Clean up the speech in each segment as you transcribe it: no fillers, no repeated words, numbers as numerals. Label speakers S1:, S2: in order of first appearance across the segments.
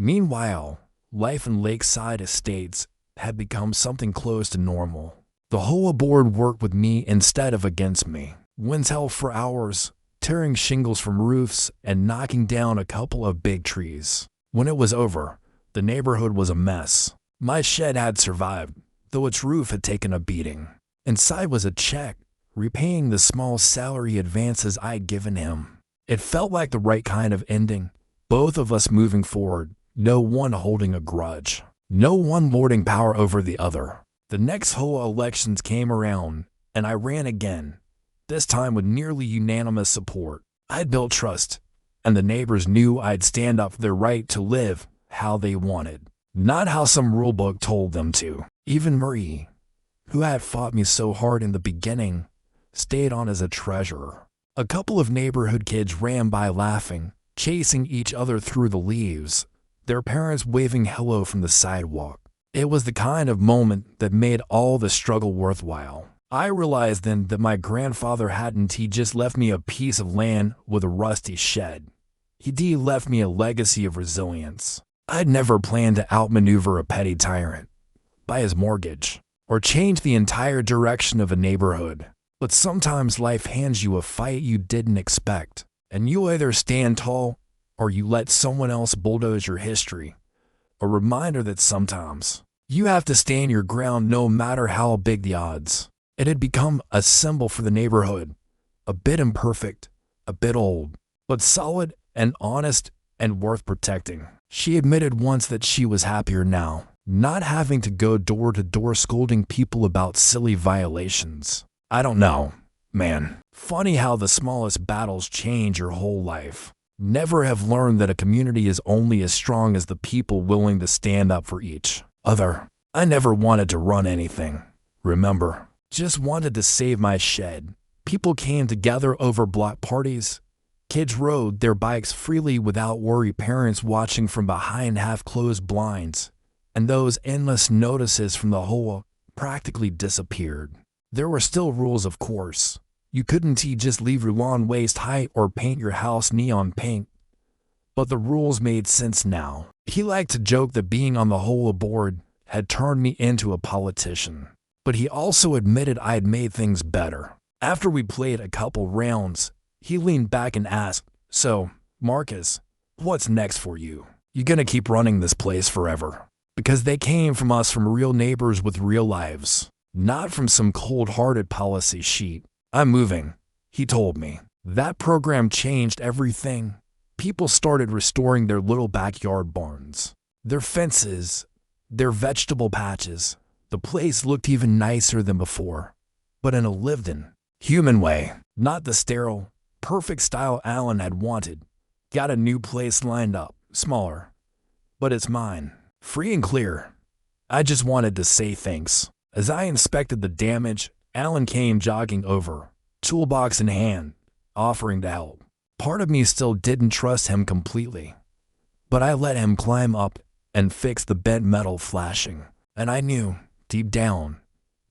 S1: Meanwhile, life in lakeside estates had become something close to normal. The HOA board worked with me instead of against me. Winds howled for hours, tearing shingles from roofs and knocking down a couple of big trees. When it was over, the neighborhood was a mess. My shed had survived, though its roof had taken a beating. Inside was a check, repaying the small salary advances I'd given him. It felt like the right kind of ending, both of us moving forward, no one holding a grudge, no one lording power over the other. The next HOA elections came around, and I ran again, this time with nearly unanimous support. I'd built trust, and the neighbors knew I'd stand up for their right to live how they wanted, not how some rulebook told them to. Even Marie, who had fought me so hard in the beginning, stayed on as a treasurer. A couple of neighborhood kids ran by laughing, chasing each other through the leaves, their parents waving hello from the sidewalk. It was the kind of moment that made all the struggle worthwhile. I realized then that my grandfather hadn't just left me a piece of land with a rusty shed. He'd left me a legacy of resilience. I'd never planned to outmaneuver a petty tyrant, buy his mortgage, or change the entire direction of a neighborhood. But sometimes life hands you a fight you didn't expect, and you either stand tall or you let someone else bulldoze your history. A reminder that sometimes you have to stand your ground no matter how big the odds. It had become a symbol for the neighborhood, a bit imperfect, a bit old, but solid and honest and worth protecting. She admitted once that she was happier now, not having to go door to door scolding people about silly violations. I don't know, man. Funny how the smallest battles change your whole life. Never have learned that a community is only as strong as the people willing to stand up for each other. I never wanted to run anything, remember? Just wanted to save my shed. People came together over block parties. Kids rode their bikes freely without worry, parents watching from behind half-closed blinds. And those endless notices from the HOA practically disappeared. There were still rules, of course. You couldn't just leave your lawn waist high or paint your house neon pink. But the rules made sense now. He liked to joke that being on the HOA board had turned me into a politician. But he also admitted I had made things better. After we played a couple rounds, he leaned back and asked, "So, Marcus, what's next for you? You gonna keep running this place forever?" Because they came from us, from real neighbors with real lives, not from some cold-hearted policy sheet. "I'm moving," he told me. That program changed everything. People started restoring their little backyard barns, their fences, their vegetable patches. The place looked even nicer than before, but in a lived-in, human way, not the sterile, perfect style Alan had wanted. Got a new place lined up, smaller, but it's mine, free and clear. I just wanted to say thanks. As I inspected the damage, Alan came jogging over, toolbox in hand, offering to help. Part of me still didn't trust him completely, but I let him climb up and fix the bent metal flashing, and I knew, deep down,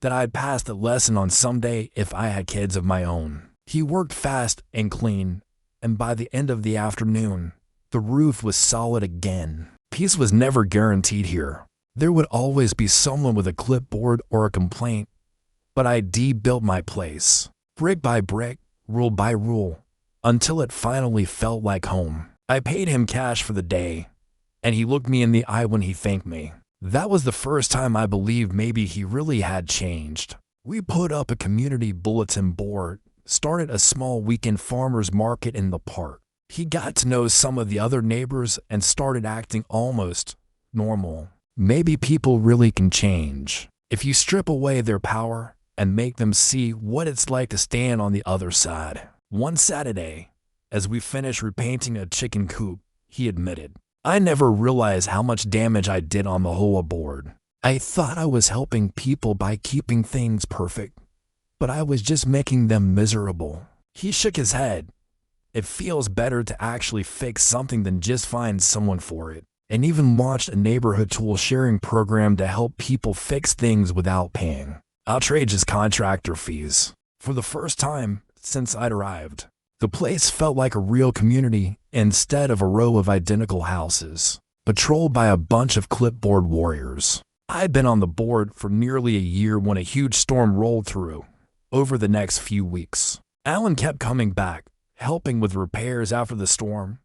S1: that I'd pass the lesson on someday if I had kids of my own. He worked fast and clean, and by the end of the afternoon, the roof was solid again. Peace was never guaranteed here. There would always be someone with a clipboard or a complaint, but I built my place, brick by brick, rule by rule, until it finally felt like home. I paid him cash for the day, and he looked me in the eye when he thanked me. That was the first time I believed maybe he really had changed. We put up a community bulletin board, started a small weekend farmers market in the park. He got to know some of the other neighbors and started acting almost normal. Maybe people really can change if you strip away their power and make them see what it's like to stand on the other side. One Saturday, as we finished repainting a chicken coop, he admitted, "I never realized how much damage I did on the HOA board. I thought I was helping people by keeping things perfect, but I was just making them miserable." He shook his head. "It feels better to actually fix something than just find someone for it," and even launched a neighborhood tool sharing program to help people fix things without paying outrageous contractor fees. For the first time since I'd arrived, the place felt like a real community instead of a row of identical houses. patrolled by a bunch of clipboard warriors. I had been on the board for nearly a year when a huge storm rolled through. Over the next few weeks, Alan kept coming back, helping with repairs after the storm.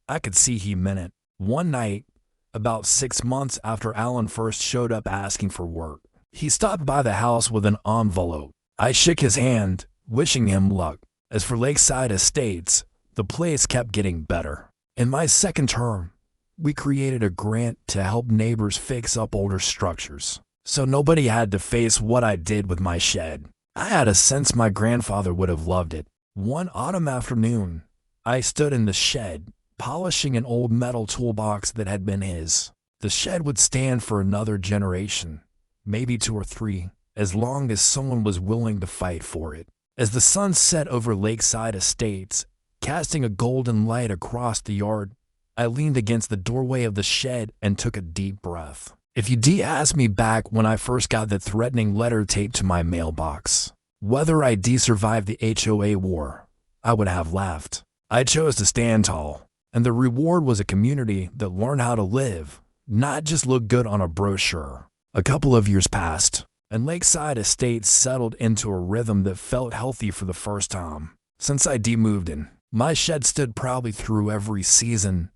S1: I could see he meant it. One night, about 6 months after Alan first showed up asking for work, he stopped by the house with an envelope. I shook his hand, wishing him luck. As for Lakeside Estates, the place kept getting better. In my second term, we created a grant to help neighbors fix up older structures, so nobody had to face what I did with my shed. I had a sense my grandfather would have loved it. One autumn afternoon, I stood in the shed, polishing an old metal toolbox that had been his. The shed would stand for another generation, maybe 2 or 3, as long as someone was willing to fight for it. As the sun set over Lakeside Estates, casting a golden light across the yard, I leaned against the doorway of the shed and took a deep breath. If you'd asked me back when I first got the threatening letter taped to my mailbox, whether I'd survived the HOA war, I would have laughed. I chose to stand tall, and the reward was a community that learned how to live, not just look good on a brochure. A couple of years passed, and Lakeside Estates settled into a rhythm that felt healthy for the first time. Since I moved in, my shed stood proudly through every season,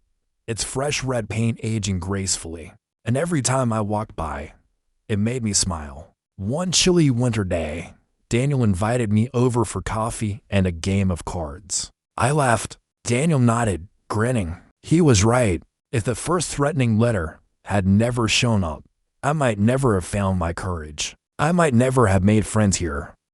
S1: its fresh red paint aging gracefully. And every time I walked by, it made me smile. One chilly winter day, Daniel invited me over for coffee and a game of cards. I laughed. Daniel nodded, grinning. He was right. If the first threatening letter had never shown up, I might never have found my courage. I might never have made friends here.